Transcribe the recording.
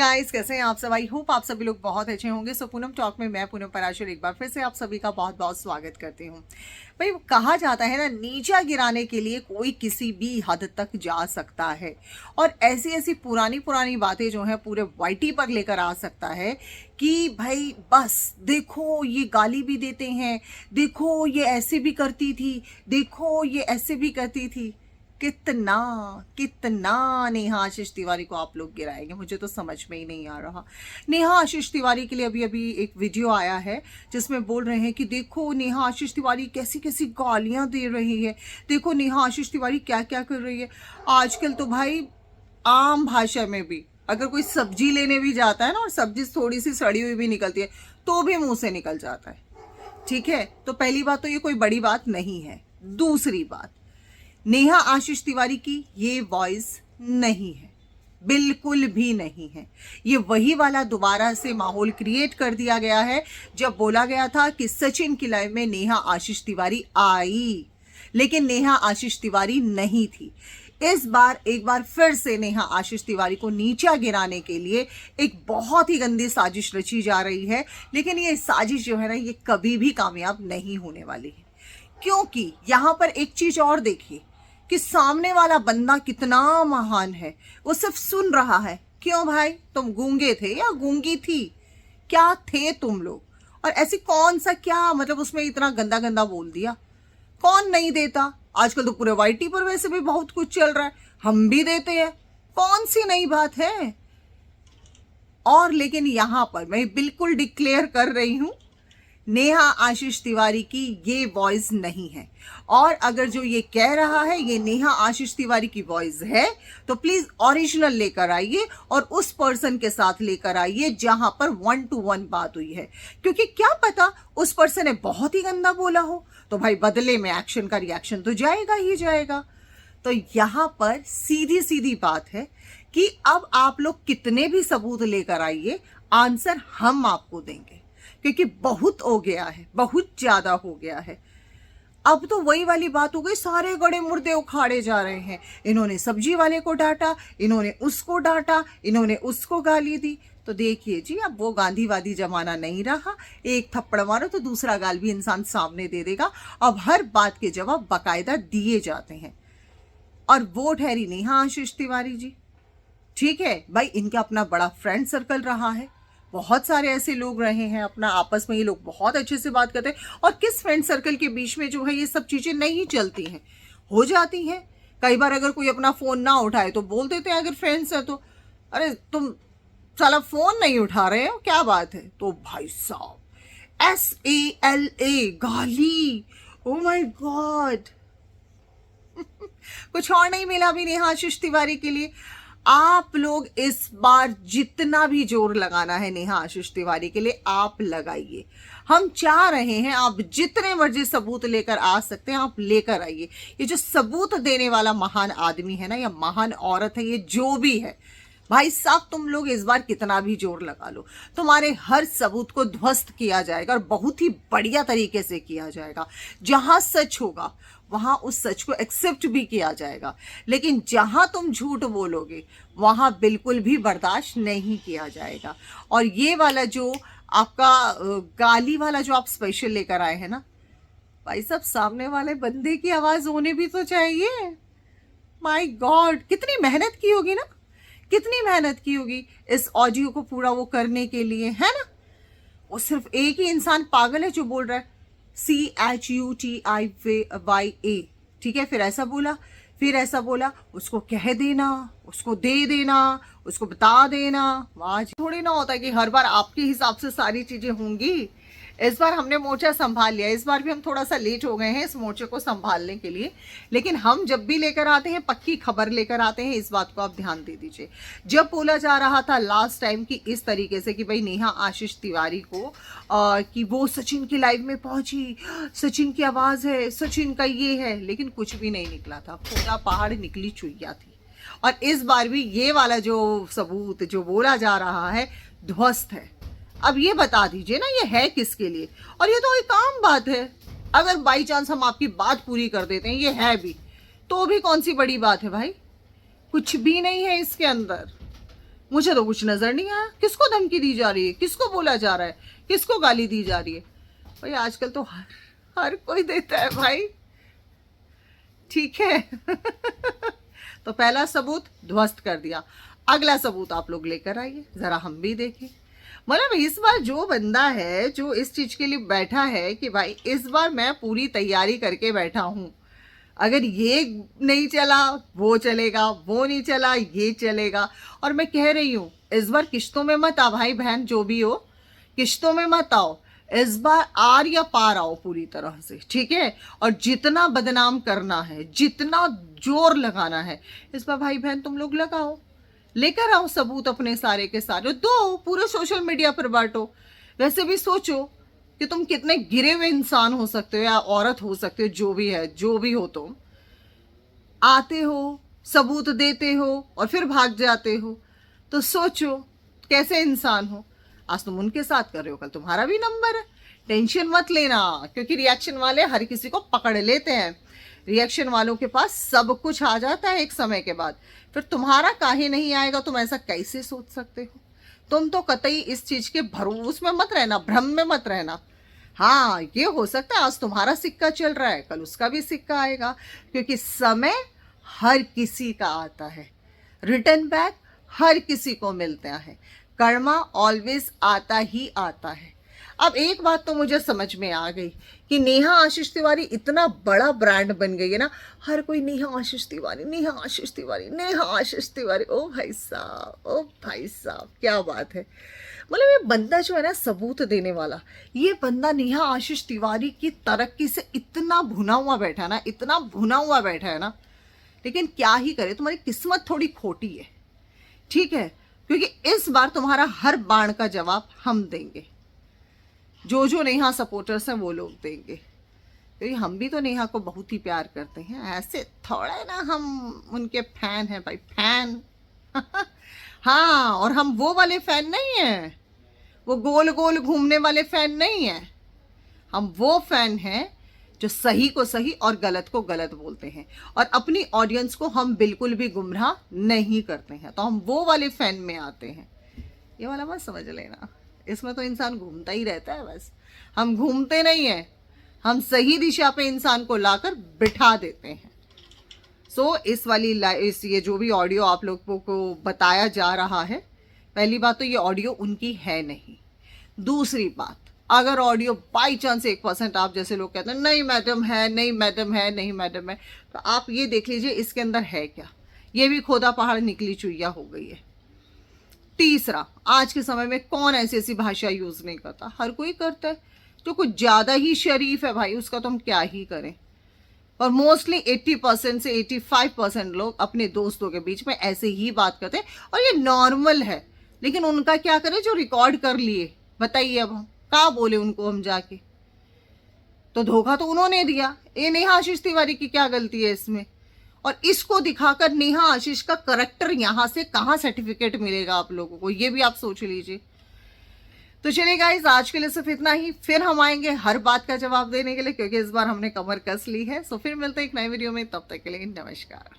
Guys, कैसे हैं आप सब। आई होप आप सभी लोग बहुत अच्छे होंगे। सो पूनम टॉक में मैं पूनम पराशर एक बार फिर से आप सभी का बहुत बहुत स्वागत करती हूँ। भाई, कहा जाता है ना, नीचा गिराने के लिए कोई किसी भी हद तक जा सकता है और ऐसी ऐसी पुरानी पुरानी बातें जो है पूरे वाईटी पर लेकर आ सकता है कि भाई बस देखो ये गाली भी देते हैं, देखो ये ऐसे भी करती थी, देखो ये ऐसे भी करती थी। कितना कितना नेहा आशीष तिवारी को आप लोग गिराएंगे, मुझे तो समझ में ही नहीं आ रहा। नेहा आशीष तिवारी के लिए अभी अभी एक वीडियो आया है जिसमें बोल रहे हैं कि देखो नेहा आशीष तिवारी कैसी कैसी गालियां दे रही है, देखो नेहा आशीष तिवारी क्या क्या कर रही है। आजकल तो भाई आम भाषा में भी अगर कोई सब्जी लेने भी जाता है ना और सब्जी थोड़ी सी सड़ी हुई भी निकलती है तो भी मुंह से निकल जाता है। ठीक है, तो पहली बात तो ये कोई बड़ी बात नहीं है। दूसरी बात, नेहा आशीष तिवारी की ये वॉइस नहीं है, बिल्कुल भी नहीं है। ये वही वाला दोबारा से माहौल क्रिएट कर दिया गया है जब बोला गया था कि सचिन की लाइफ में नेहा आशीष तिवारी आई, लेकिन नेहा आशीष तिवारी नहीं थी। इस बार एक बार फिर से नेहा आशीष तिवारी को नीचा गिराने के लिए एक बहुत ही गंदी साजिश रची जा रही है, लेकिन ये साजिश जो है ना, ये कभी भी कामयाब नहीं होने वाली है। क्योंकि यहां पर एक चीज और देखिए कि सामने वाला बंदा कितना महान है, वो सिर्फ सुन रहा है। क्यों भाई, तुम गूंगे थे या गूंगी थी, क्या थे तुम लोग? और ऐसी कौन सा क्या मतलब उसमें इतना गंदा गंदा बोल दिया? कौन नहीं देता? आजकल तो पूरे वाईटी पर वैसे भी बहुत कुछ चल रहा है, हम भी देते हैं, कौन सी नई बात है। और लेकिन यहां पर मैं बिल्कुल डिक्लेयर कर रही हूं, नेहा आशीष तिवारी की ये वॉइस नहीं है। और अगर जो ये कह रहा है ये नेहा आशीष तिवारी की वॉइस है तो प्लीज ओरिजिनल लेकर आइए और उस पर्सन के साथ लेकर आइए जहां पर 1 to 1 बात हुई है। क्योंकि क्या पता उस पर्सन ने बहुत ही गंदा बोला हो तो भाई बदले में एक्शन का रिएक्शन तो जाएगा ही जाएगा। तो यहां पर सीधी सीधी बात है कि अब आप लोग कितने भी सबूत लेकर आइए, आंसर हम आपको देंगे, क्योंकि बहुत हो गया है, बहुत ज्यादा हो गया है। अब तो वही वाली बात हो गई, सारे गड़े मुर्दे उखाड़े जा रहे हैं। इन्होंने सब्जी वाले को डांटा, इन्होंने उसको डांटा, इन्होंने उसको गाली दी। तो देखिए जी, अब वो गांधीवादी जमाना नहीं रहा, एक थप्पड़ मारो तो दूसरा गाल भी इंसान सामने दे देगा। अब हर बात के जवाब बाकायदा दिए जाते हैं। और वो ठहरी नेहा आशीष तिवारी जी, ठीक है भाई, इनका अपना बड़ा फ्रेंड सर्कल रहा है, बहुत सारे ऐसे लोग रहे हैं, अपना आपस में ये लोग बहुत अच्छे से बात करते हैं। और किस फ्रेंड सर्कल के बीच में जो है ये सब चीजें नहीं चलती हैं, हो जाती हैं। कई बार अगर कोई अपना फोन ना उठाए तो बोल देते हैं, अगर फ्रेंड्स है तो, अरे तुम साला फोन नहीं उठा रहे हो, क्या बात है? तो भाई साहब SALA गाली, ओ माय गॉड। कुछ और नहीं मिला भी नेहा आशीष तिवारी के लिए। आप लोग इस बार जितना भी जोर लगाना है नेहा आशीष तिवारी के लिए आप लगाइए। हम चाह रहे हैं आप जितने मर्जी सबूत लेकर आ सकते हैं आप लेकर आइए। ये जो सबूत देने वाला महान आदमी है ना, या महान औरत है, ये जो भी है, भाई साहब तुम लोग इस बार कितना भी जोर लगा लो, तुम्हारे हर सबूत को ध्वस्त किया जाएगा और बहुत ही बढ़िया तरीके से किया जाएगा। जहां सच होगा वहां उस सच को एक्सेप्ट भी किया जाएगा, लेकिन जहां तुम झूठ बोलोगे वहां बिल्कुल भी बर्दाश्त नहीं किया जाएगा। और ये वाला जो आपका गाली वाला जो आप स्पेशल लेकर आए हैं ना, भाई साहब सामने वाले बंदे की आवाज होने भी तो चाहिए। माय गॉड, कितनी मेहनत की होगी ना, कितनी मेहनत की होगी इस ऑडियो को पूरा वो करने के लिए, है ना। वो सिर्फ एक ही इंसान पागल है जो बोल रहा है CHUTIYA, ठीक है, फिर ऐसा बोला, फिर ऐसा बोला, उसको कह देना, उसको दे देना, उसको बता देना। वाह, थोड़ी ना होता है कि हर बार आपके हिसाब से सारी चीजें होंगी। इस बार हमने मोर्चा संभाल लिया, इस बार भी हम थोड़ा सा लेट हो गए हैं इस मोर्चे को संभालने के लिए, लेकिन हम जब भी लेकर आते हैं पक्की खबर लेकर आते हैं, इस बात को आप ध्यान दे दीजिए। जब बोला जा रहा था लास्ट टाइम कि इस तरीके से कि भाई नेहा आशीष तिवारी को कि वो सचिन की लाइव में पहुंची, सचिन की आवाज है, सचिन का ये है, लेकिन कुछ भी नहीं निकला था, पूरा पहाड़ निकली चुईया थी। और इस बार भी ये वाला जो सबूत जो बोला जा रहा है ध्वस्त है। अब ये बता दीजिए ना, ये है किसके लिए? और ये तो एक आम बात है, अगर बाई चांस हम आपकी बात पूरी कर देते हैं, ये है भी, तो भी कौन सी बड़ी बात है भाई? कुछ भी नहीं है इसके अंदर। मुझे तो कुछ नजर नहीं आया। किसको धमकी दी जा रही है, किसको बोला जा रहा है, किसको गाली दी जा रही है? भाई आजकल तो हर कोई देता है भाई, ठीक है। तो पहला सबूत ध्वस्त कर दिया, अगला सबूत आप लोग लेकर आइए, जरा हम भी देखें। मतलब इस बार जो बंदा है जो इस चीज के लिए बैठा है कि भाई इस बार मैं पूरी तैयारी करके बैठा हूं, अगर ये नहीं चला वो चलेगा, वो नहीं चला ये चलेगा। और मैं कह रही हूं इस बार किश्तों में मत आ भाई बहन, जो भी हो किश्तों में मत आओ, इस बार आर या पार आओ पूरी तरह से, ठीक है। और जितना बदनाम करना है, जितना जोर लगाना है, इस बार भाई बहन तुम लोग लगाओ, लेकर आओ सबूत अपने सारे के सारे, दो पूरे सोशल मीडिया पर बांटो। वैसे भी सोचो कि तुम कितने गिरे हुए इंसान हो सकते हो या औरत हो सकते हो, जो भी है, जो भी हो, तुम आते हो सबूत देते हो और फिर भाग जाते हो। तो सोचो कैसे इंसान हो। आज तुम उनके साथ कर रहे हो, कल तुम्हारा भी नंबर है। टेंशन मत लेना, क्योंकि रिएक्शन वाले हर किसी को पकड़ लेते हैं। रिएक्शन वालों के पास सब कुछ आ जाता है एक समय के बाद, फिर तुम्हारा काहे नहीं आएगा, तुम ऐसा कैसे सोच सकते हो? तुम तो कतई इस चीज के भरोस में मत रहना, भ्रम में मत रहना। हाँ, ये हो सकता है आज तुम्हारा सिक्का चल रहा है, कल उसका भी सिक्का आएगा, क्योंकि समय हर किसी का आता है, रिटर्न बैक हर किसी को मिलता है, कर्मा ऑलवेज आता ही आता है। अब एक बात तो मुझे समझ में आ गई कि नेहा आशीष तिवारी इतना बड़ा ब्रांड बन गई है ना, हर कोई नेहा आशीष तिवारी, नेहा आशीष तिवारी, नेहा आशीष तिवारी। ओ भाई साहब, ओ भाई साहब, क्या बात है। मतलब ये बंदा जो है ना सबूत देने वाला, ये बंदा नेहा आशीष तिवारी की तरक्की से इतना भुना हुआ बैठा है ना, इतना भुना हुआ बैठा है ना, लेकिन क्या ही करे, तुम्हारी किस्मत थोड़ी खोटी है, ठीक है। क्योंकि इस बार तुम्हारा हर बाण का जवाब हम देंगे, जो नेहा सपोर्टर्स हैं वो लोग देंगे, क्योंकि हम भी तो नेहा को बहुत ही प्यार करते हैं, ऐसे थोड़े ना हम उनके फैन हैं भाई, फैन। हाँ, और हम वो वाले फैन नहीं हैं, वो गोल गोल घूमने वाले फैन नहीं हैं। हम वो फैन हैं जो सही को सही और गलत को गलत बोलते हैं, और अपनी ऑडियंस को हम बिल्कुल भी गुमराह नहीं करते हैं, तो हम वो वाले फैन में आते हैं। ये वाला मत समझ लेना, इसमें तो इंसान घूमता ही रहता है, बस हम घूमते नहीं हैं, हम सही दिशा पे इंसान को लाकर बिठा देते हैं। सो इस वाली ये जो भी ऑडियो आप लोगों को बताया जा रहा है, पहली बात तो ये ऑडियो उनकी है नहीं। दूसरी बात, अगर ऑडियो बाई चांस 1% आप जैसे लोग कहते हैं नहीं मैडम है, नहीं मैडम है, नहीं मैडम है, तो आप ये देख लीजिए इसके अंदर है क्या। ये भी खोदा पहाड़ निकली चुईया हो गई है। तीसरा, आज के समय में कौन ऐसी ऐसी भाषा यूज नहीं करता, हर कोई करता है। जो कुछ ज्यादा ही शरीफ है भाई, उसका तो हम क्या ही करें। और मोस्टली 80% से 85% लोग अपने दोस्तों के बीच में ऐसे ही बात करते हैं, और ये नॉर्मल है। लेकिन उनका क्या करें जो रिकॉर्ड कर लिए, बताइए अब हम क्या बोले उनको हम जाके। तो धोखा तो उन्होंने दिया, ये नेहा आशीष तिवारी की क्या गलती है इसमें? और इसको दिखाकर नेहा आशीष का करेक्टर यहां से कहां सर्टिफिकेट मिलेगा आप लोगों को, ये भी आप सोच लीजिए। तो चलिए गाइस, आज के लिए सिर्फ इतना ही, फिर हम आएंगे हर बात का जवाब देने के लिए, क्योंकि इस बार हमने कमर कस ली है। सो फिर मिलते हैं एक नए वीडियो में, तब तक के लिए नमस्कार।